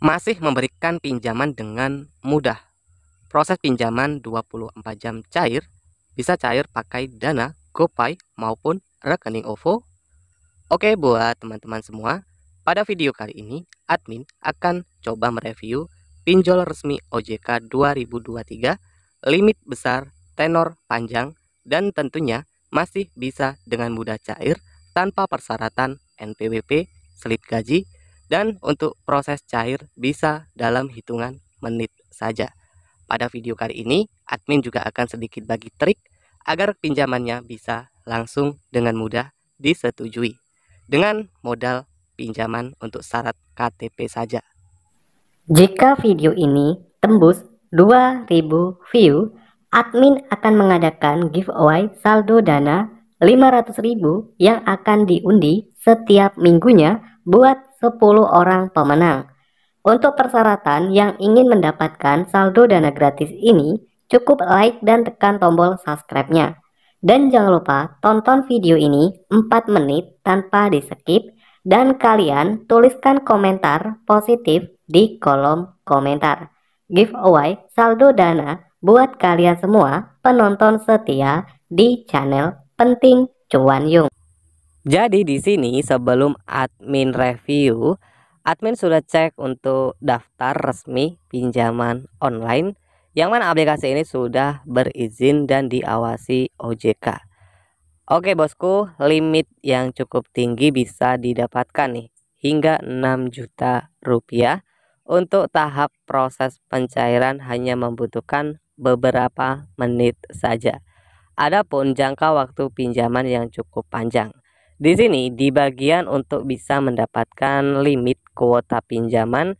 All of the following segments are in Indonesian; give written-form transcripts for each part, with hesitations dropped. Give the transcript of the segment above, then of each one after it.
masih memberikan pinjaman dengan mudah. Proses pinjaman 24 jam cair, bisa cair pakai Dana, GoPay, maupun rekening OVO. Oke, buat teman-teman semua, pada video kali ini, admin akan coba mereview pinjol resmi OJK 2023, limit besar, tenor panjang, dan tentunya masih bisa dengan mudah cair tanpa persyaratan NPWP, slip gaji, dan untuk proses cair bisa dalam hitungan menit saja. Pada video kali ini, admin juga akan sedikit bagi trik agar pinjamannya bisa langsung dengan mudah disetujui dengan modal pinjaman untuk syarat KTP saja. Jika video ini tembus 2000 view, admin akan mengadakan giveaway saldo dana 500.000 yang akan diundi setiap minggunya buat 10 orang pemenang. Untuk persyaratan yang ingin mendapatkan saldo dana gratis ini, cukup like dan tekan tombol subscribe-nya. Dan jangan lupa tonton video ini 4 menit tanpa di skip, dan kalian tuliskan komentar positif di kolom komentar. Giveaway saldo dana buat kalian semua penonton setia di channel Penting Cuan Yung. Jadi di sini sebelum admin review, admin sudah cek untuk daftar resmi pinjaman online yang mana aplikasi ini sudah berizin dan diawasi OJK. Oke bosku, limit yang cukup tinggi bisa didapatkan nih hingga 6 juta rupiah. Untuk tahap proses pencairan hanya membutuhkan beberapa menit saja. Adapun jangka waktu pinjaman yang cukup panjang. Di sini di bagian untuk bisa mendapatkan limit kuota pinjaman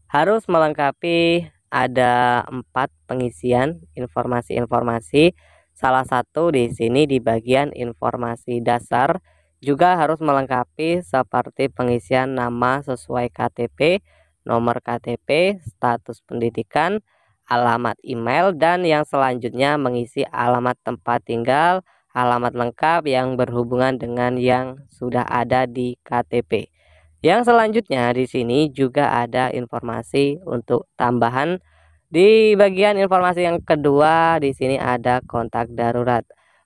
harus melengkapi ada 4 pengisian informasi-informasi. Salah satu di sini di bagian informasi dasar juga harus melengkapi seperti pengisian nama sesuai KTP, nomor KTP, status pendidikan, alamat email, dan yang selanjutnya mengisi alamat tempat tinggal, alamat lengkap yang berhubungan dengan yang sudah ada di KTP. Yang selanjutnya di sini juga ada informasi untuk tambahan. Di bagian informasi yang kedua di sini ada kontak darurat.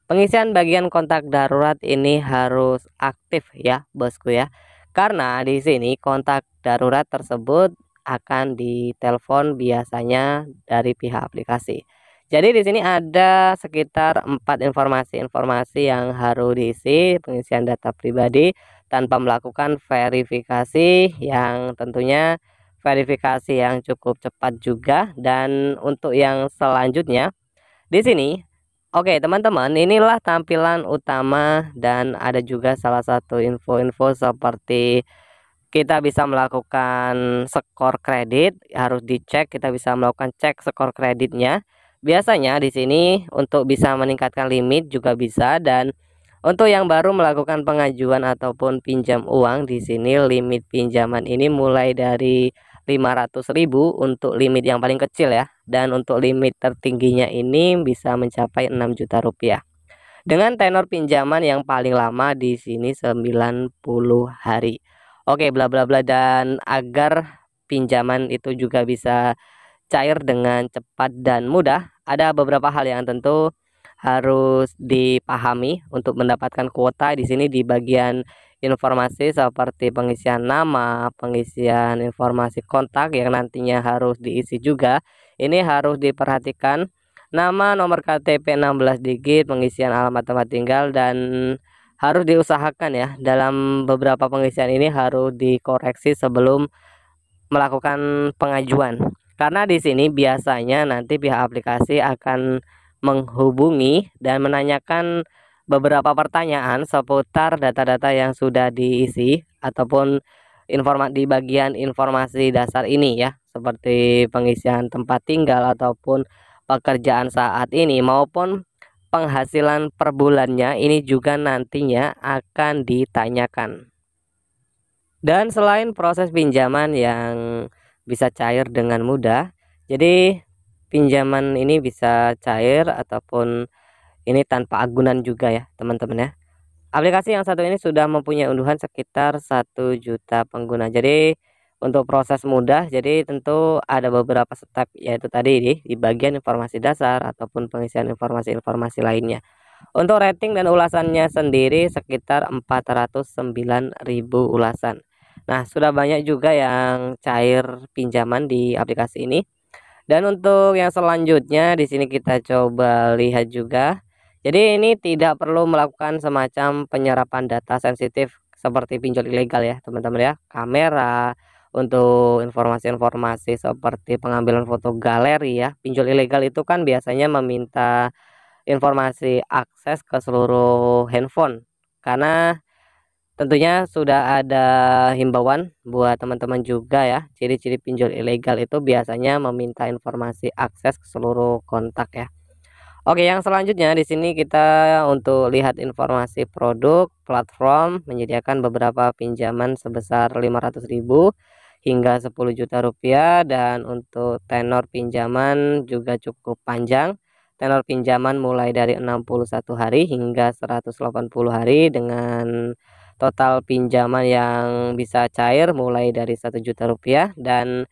Pengisian bagian kontak darurat ini harus aktif ya, bosku ya. Karena di sini kontak darurat tersebut akan ditelepon biasanya dari pihak aplikasi. Jadi di sini ada sekitar 4 informasi-informasi yang harus diisi pengisian data pribadi tanpa melakukan verifikasi, yang tentunya verifikasi yang cukup cepat juga. Dan untuk yang selanjutnya di sini, oke teman-teman, inilah tampilan utama dan ada juga salah satu info-info seperti kita bisa melakukan skor kredit, harus dicek, kita bisa melakukan cek skor kreditnya. Biasanya di sini untuk bisa meningkatkan limit juga bisa. Dan untuk yang baru melakukan pengajuan ataupun pinjam uang, di sini limit pinjaman ini mulai dari 500.000 untuk limit yang paling kecil ya. Dan untuk limit tertingginya ini bisa mencapai 6 juta rupiah. Dengan tenor pinjaman yang paling lama di sini 90 hari. Oke, bla bla bla. Dan agar pinjaman itu juga bisa cair dengan cepat dan mudah, ada beberapa hal yang tentu harus dipahami untuk mendapatkan kuota. Di sini di bagian informasi seperti pengisian nama, pengisian informasi kontak yang nantinya harus diisi juga. Ini harus diperhatikan nama, nomor KTP 16 digit, pengisian alamat tempat tinggal, dan harus diusahakan ya dalam beberapa pengisian ini harus dikoreksi sebelum melakukan pengajuan. Karena di sini biasanya nanti pihak aplikasi akan menghubungi dan menanyakan beberapa pertanyaan seputar data-data yang sudah diisi ataupun di bagian informasi dasar ini ya, seperti pengisian tempat tinggal ataupun pekerjaan saat ini maupun penghasilan per bulannya, ini juga nantinya akan ditanyakan. Dan selain proses pinjaman yang bisa cair dengan mudah, jadi pinjaman ini bisa cair ataupun ini tanpa agunan juga ya teman-teman ya. Aplikasi yang satu ini sudah mempunyai unduhan sekitar 1 juta pengguna. Jadi Untuk proses mudah, jadi tentu ada beberapa step, yaitu tadi di bagian informasi dasar ataupun pengisian informasi-informasi lainnya. Untuk rating dan ulasannya sendiri sekitar 409.000 ulasan. Nah, sudah banyak juga yang cair pinjaman di aplikasi ini. Dan untuk yang selanjutnya di sini kita coba lihat juga. Jadi ini tidak perlu melakukan semacam penyerapan data sensitif seperti pinjol ilegal ya, teman-teman ya. Kamera, untuk informasi-informasi seperti pengambilan foto galeri ya. Pinjol ilegal itu kan biasanya meminta informasi akses ke seluruh handphone, karena tentunya sudah ada himbauan buat teman-teman juga ya. Ciri-ciri pinjol ilegal itu biasanya meminta informasi akses ke seluruh kontak ya. Oke, yang selanjutnya di sini kita untuk lihat informasi produk. Platform menyediakan beberapa pinjaman sebesar 500.000 hingga 10 juta rupiah, dan untuk tenor pinjaman juga cukup panjang. Tenor pinjaman mulai dari 61 hari hingga 180 hari, dengan total pinjaman yang bisa cair mulai dari 1 juta rupiah. Dan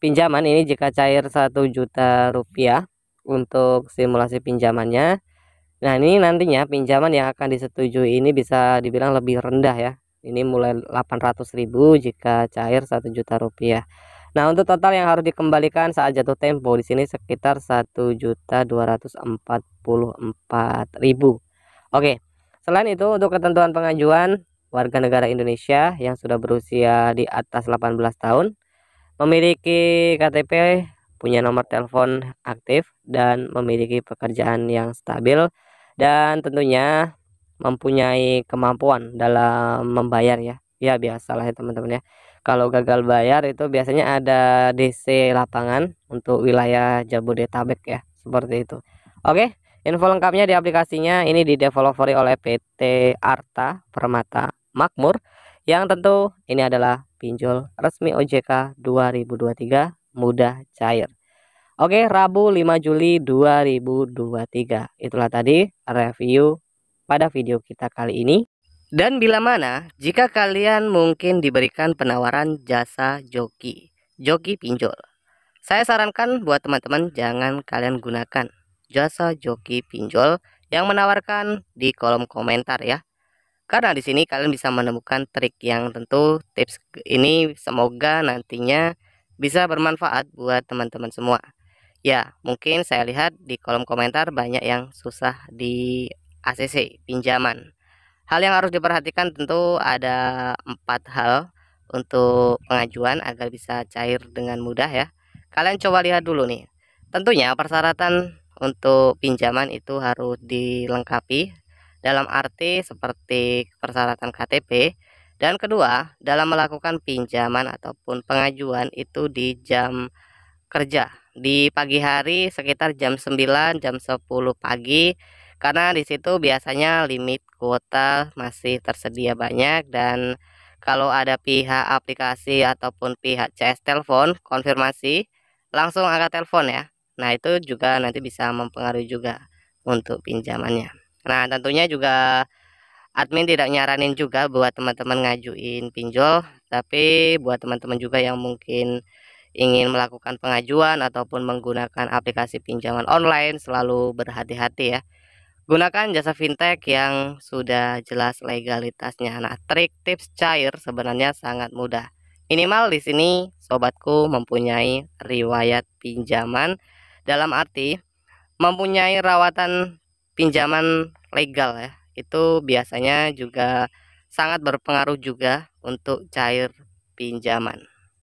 pinjaman ini jika cair 1 juta rupiah untuk simulasi pinjamannya. Nah, ini nantinya pinjaman yang akan disetujui ini bisa dibilang lebih rendah ya. Ini mulai 800.000 jika cair 1 juta rupiah. Nah, untuk total yang harus dikembalikan saat jatuh tempo di sini sekitar 1.244.000. Oke. Selain itu, untuk ketentuan pengajuan, warga negara Indonesia yang sudah berusia di atas 18 tahun, memiliki KTP, punya nomor telepon aktif, dan memiliki pekerjaan yang stabil, dan tentunya mempunyai kemampuan dalam membayar ya. Ya biasalah ya teman-teman ya. Kalau gagal bayar itu biasanya ada DC lapangan untuk wilayah Jabodetabek ya, seperti itu. Oke, info lengkapnya di aplikasinya ini dideveloperi oleh PT Arta Permata Makmur, yang tentu ini adalah pinjol resmi OJK 2023, mudah cair. Oke, Rabu 5 Juli 2023. Itulah tadi review pada video kita kali ini. Dan bila mana jika kalian mungkin diberikan penawaran jasa joki pinjol, saya sarankan buat teman-teman jangan kalian gunakan jasa joki pinjol yang menawarkan di kolom komentar ya. Karena di sini kalian bisa menemukan trik yang tentu tips ini semoga nantinya bisa bermanfaat buat teman-teman semua. Ya, mungkin saya lihat di kolom komentar banyak yang susah di ACC pinjaman. Hal yang harus diperhatikan tentu ada 4 hal untuk pengajuan agar bisa cair dengan mudah ya. Kalian coba lihat dulu nih. Tentunya persyaratan untuk pinjaman itu harus dilengkapi, dalam arti seperti persyaratan KTP. Dan kedua, dalam melakukan pinjaman ataupun pengajuan itu di jam kerja di pagi hari sekitar jam 9 jam 10 pagi, karena di situ biasanya limit kuota masih tersedia banyak. Dan kalau ada pihak aplikasi ataupun pihak CS telepon konfirmasi, langsung angkat telepon ya. Nah, itu juga nanti bisa mempengaruhi juga untuk pinjamannya. Nah, tentunya juga admin tidak nyaranin juga buat teman-teman ngajuin pinjol, tapi buat teman-teman juga yang mungkin ingin melakukan pengajuan ataupun menggunakan aplikasi pinjaman online, selalu berhati-hati ya. Gunakan jasa fintech yang sudah jelas legalitasnya. Nah, trik tips cair sebenarnya sangat mudah. Minimal di sini sobatku mempunyai riwayat pinjaman, dalam arti mempunyai rawatan pinjaman legal ya. Itu biasanya juga sangat berpengaruh juga untuk cair pinjaman.